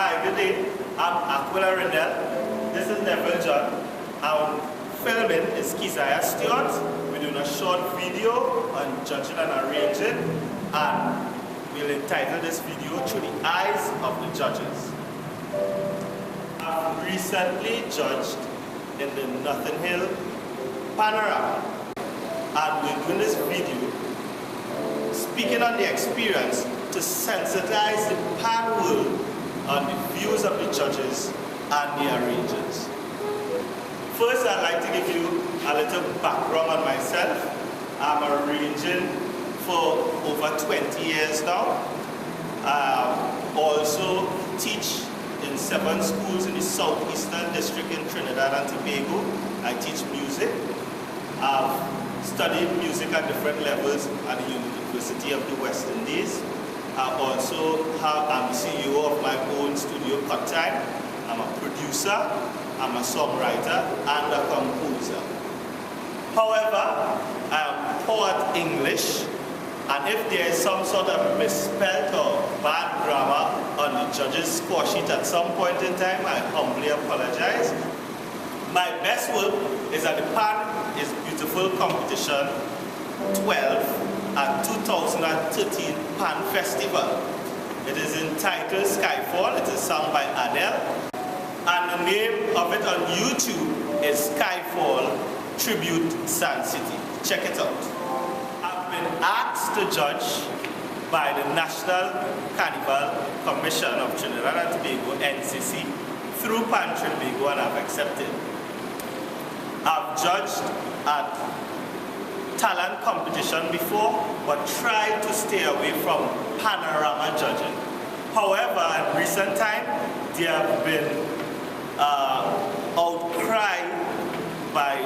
Hi, good day. I'm Aquila Rendell. This is Neville John. Our filming is Keziah Stewart. We're doing a short video on judging and arranging, and we'll entitle this video Through the Eyes of the Judges. I've recently judged in the Notting Hill Panorama, and we're doing this video speaking on the experience to sensitize the pan world on the views of the judges and the arrangers. First, I'd like to give you a little background on myself. I'm arranging for over 20 years now. I also teach in 7 schools in the southeastern district in Trinidad and Tobago. I teach music. I've studied music at different levels at the University of the West Indies. I'm the CEO of my own studio, Cut Time. I'm a producer, I'm a songwriter, and a composer. However, I am poor at English, and if there is some sort of misspelled or bad grammar on the judge's score sheet at some point in time, I humbly apologize. My best work is at the Pan is Beautiful Competition 12 at 2013 Pan Festival. It is entitled Skyfall. It is sung by Adele. And the name of it on YouTube is Skyfall Tribute Sun City. Check it out. I've been asked to judge by the National Carnival Commission of Trinidad and Tobago, NCC, through Pan Trinbago, and I've accepted. I've judged at talent competition before, but tried to stay away from panorama judging. However, in recent time, there have been outcry by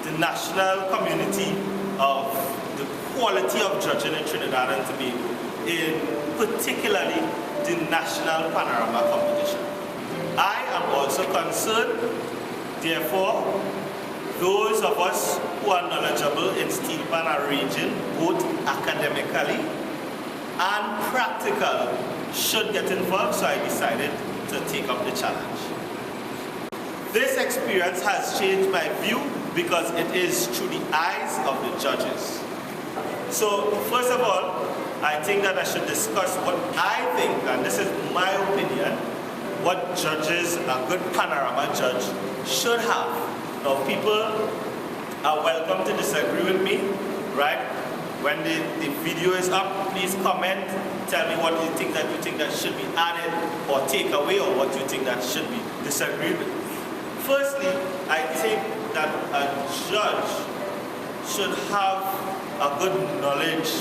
the national community of the quality of judging in Trinidad and Tobago, in particularly the national panorama competition. I am also concerned, therefore, those of us who are knowledgeable in steel pan arranging, both academically and practical, should get involved, so I decided to take up the challenge. This experience has changed my view because it is through the eyes of the judges. So, first of all, I think that I should discuss what I think, and this is my opinion, what judges, a good panorama judge, should have. Now, people are welcome to disagree with me, right? When the video is up, please comment, tell me what you think that should be added or take away, or what you think that should be disagreed with. Firstly, I think that a judge should have a good knowledge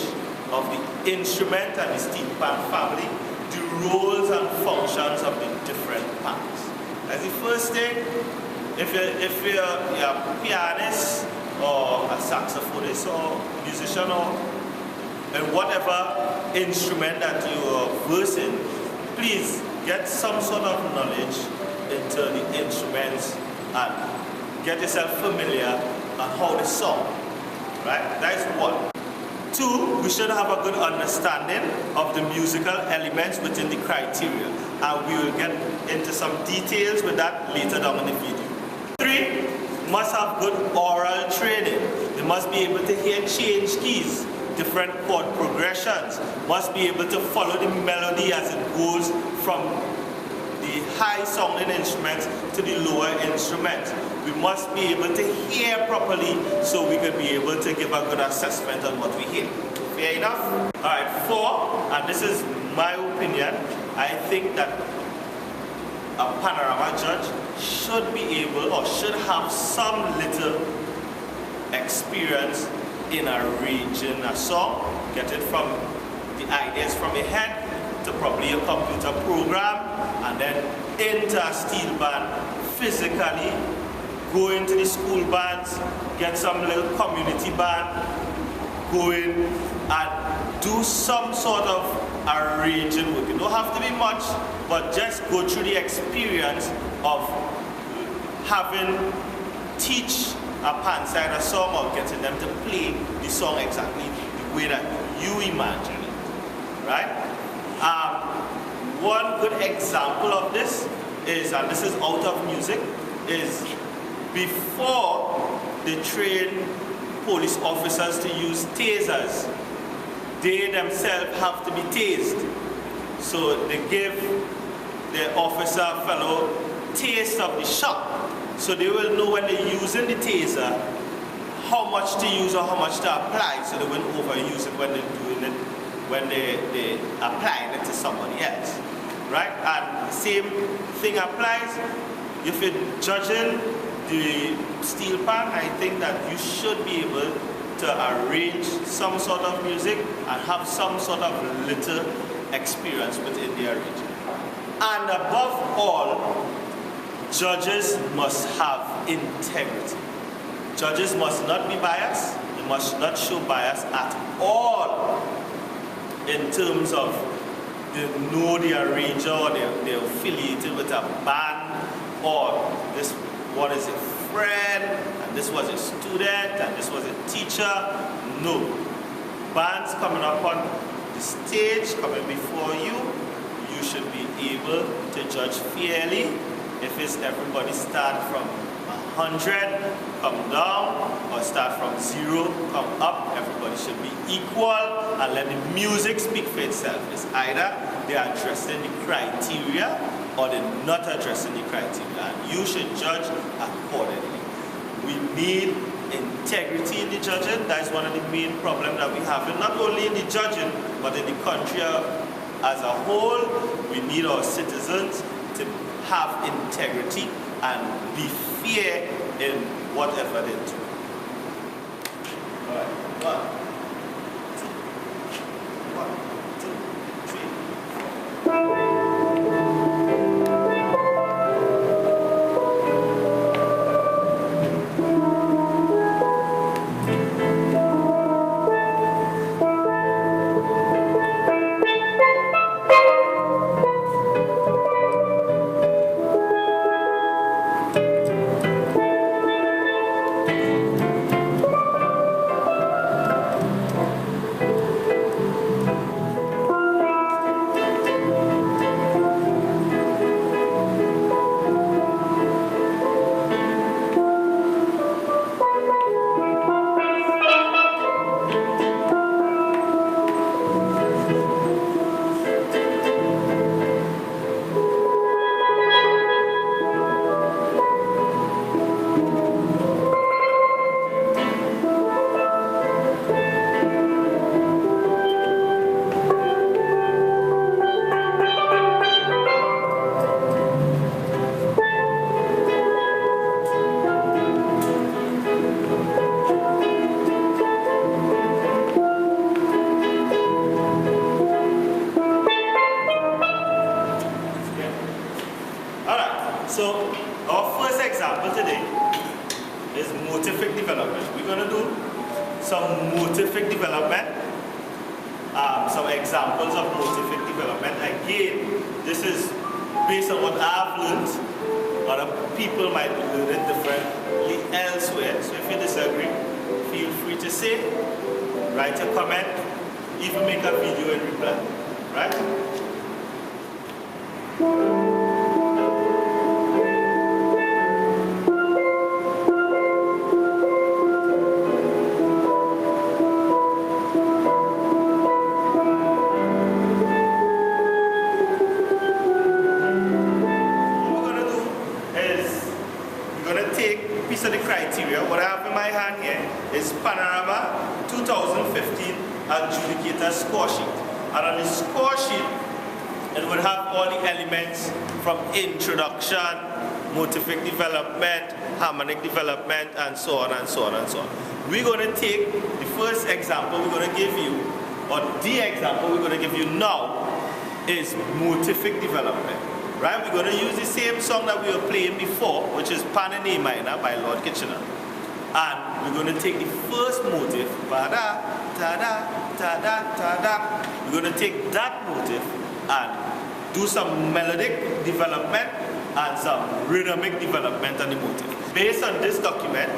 of the instrument and the steel pan family, the roles and functions of the different pans. As the first thing, if you're a pianist or a saxophonist or musician or whatever instrument that you are versed in, please get some sort of knowledge into the instruments and get yourself familiar on how they sound. Right? That is one. 2, we should have a good understanding of the musical elements within the criteria, and we will get into some details with that later down in the video. 3, must have good oral training. They must be able to hear change keys, different chord progressions, must be able to follow the melody as it goes from the high sounding instruments to the lower instruments. We must be able to hear properly so we can be able to give a good assessment on what we hear. Fair enough? Alright, 4, and this is my opinion, I think that a panorama judge should be able or should have some little experience in arranging a song, get it from the ideas from your head to probably a computer program, and then into a steel band, physically go into the school bands, get some little community band going, and do some sort of arranging work. It don't have to be much, but just go through the experience of having teach a pan side a song or getting them to play the song exactly the way that you imagine it, right? one good example of this is, and this is out of music, is before they train police officers to use tasers, they themselves have to be tased. So they give the officer fellow taste of the shock. So they will know when they're using the taser how much to use or how much to apply, so they won't overuse it when they're doing it, when they applying it to somebody else. Right? And the same thing applies if you're judging the steel pan. I think that you should be able to arrange some sort of music and have some sort of little experience within the arrangement. And above all, judges must have integrity. Judges must not be biased. They must not show bias at all in terms of they know the arranger or they're affiliated with a band, or this one is a friend and this was a student and this was a teacher. No. Bands coming up on the stage, coming before you, you should be able to judge fairly. If it's everybody start from 100, come down, or start from 0, come up, everybody should be equal, and let the music speak for itself. It's either they are addressing the criteria or they're not addressing the criteria, and you should judge accordingly. We need integrity in the judging. That is one of the main problems that we have, and not only in the judging, but in the country as a whole. We need our citizens to have integrity and be fair in whatever they do. All right. 1, 2, 1, 2, 3. So our first example today is Motivic development. We're going to do some Motivic development, some examples of Motivic development. Again, this is based on what I've learned. Other people might learn it differently elsewhere. So if you disagree, feel free to say, write a comment, even make a video and reply. Right? Of the criteria, what I have in my hand here is Panorama 2015 adjudicator score sheet. And on the score sheet, it would have all the elements from introduction, Motivic development, harmonic development, and so on and so on and so on. We're going to take the first example we're going to give you, or the example we're going to give you now, is Motivic development. Right, we're going to use the same song that we were playing before, which is Pan in A minor by Lord Kitchener. And we're going to take the first motive, ba-da, ta-da, ta-da, ta-da. We're going to take that motive and do some melodic development and some rhythmic development on the motive. Based on this document,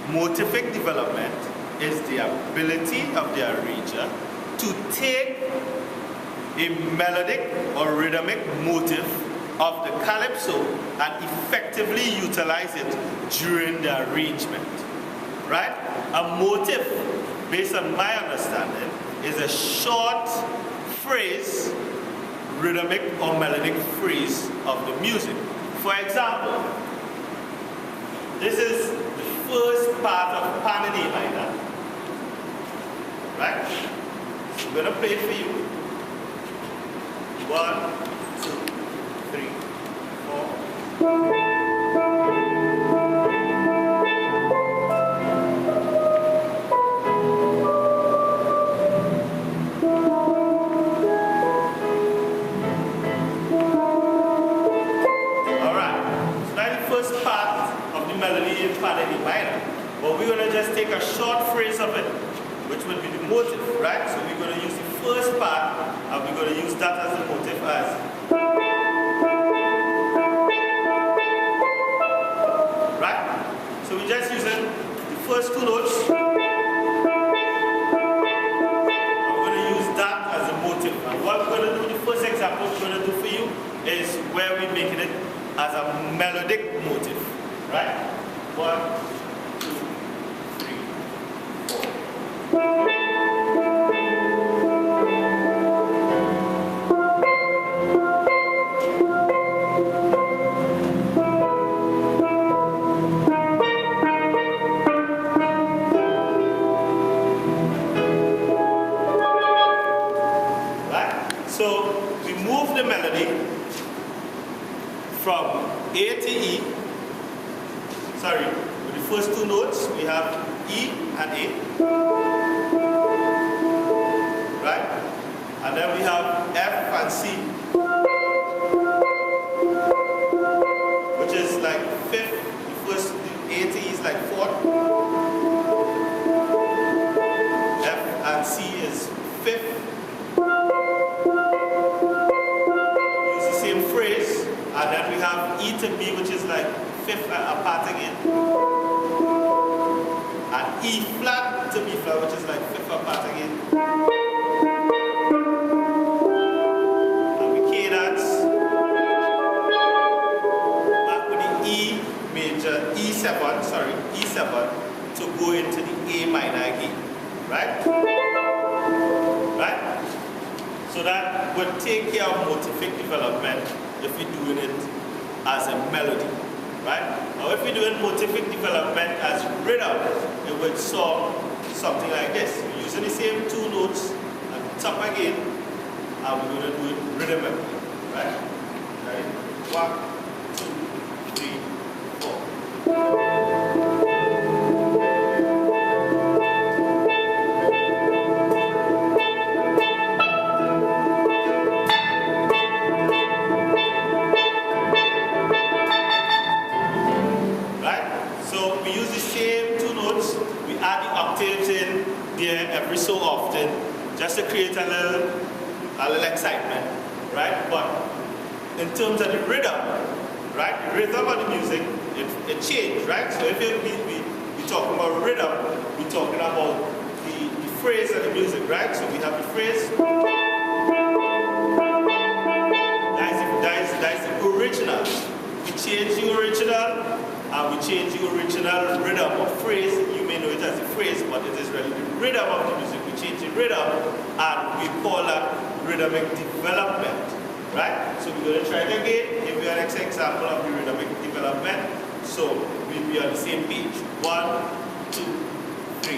Motivic development is the ability of the arranger to take a melodic or rhythmic motif of the calypso and effectively utilize it during the arrangement. Right? A motif, based on my understanding, is a short phrase, rhythmic or melodic phrase of the music. For example, this is the first part of Panorama minor. Right? So I'm going to play it for you. 1, 2, 3, 4. Melody in Panorama minor, but we're going to just take a short phrase of it, which will be the motive, right? So we're going to use the first part, and we're going to use that as the motive as. Right? So we're just using the first two notes, and we're going to use that as a motive. And what we're going to do, the first example we're going to do for you, is where we're making it as a melodic motive. Right? 1, 2, 3, 4. Right? So we move the melody from A to E. Sorry, with the first two notes, we have E and A. Right? And then we have F and C, which is like fifth. The first, the A to E is like fourth. F and C is fifth. Use the same phrase. And then we have E to B, which is like fifth apart again, and E flat to B flat, which is like fifth apart again, and we K dance back with the E major, E7, sorry, E7 to go into the A minor again, right? Right? So that would take care of motivic development if we're doing it as a melody. Right? Now if we're doing motivic development as rhythm, it would sound something like this. We're using the same two notes and top again, and we're going to do it rhythmically. Right? Right? 1, 2, 3, 4. Every so often, just to create a little excitement, right? But in terms of the rhythm, right? The rhythm of the music, it changed, right? So if we talking about rhythm, we're talking about the phrase of the music, right? So we have the phrase. That's the original. We change the original, and we change the original rhythm or phrase. You may know it as a phrase, but it is really the rhythm of the music. We change the rhythm, and we call that rhythmic development, right? So we're going to try it again. Give you an example of the rhythmic development. So we'll be on the same page. 1, 2, 3,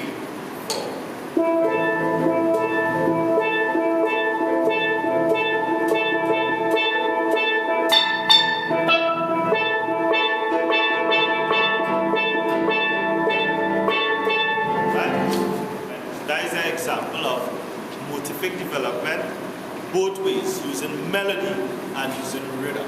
4. Example of motivic development both ways, using melody and using rhythm.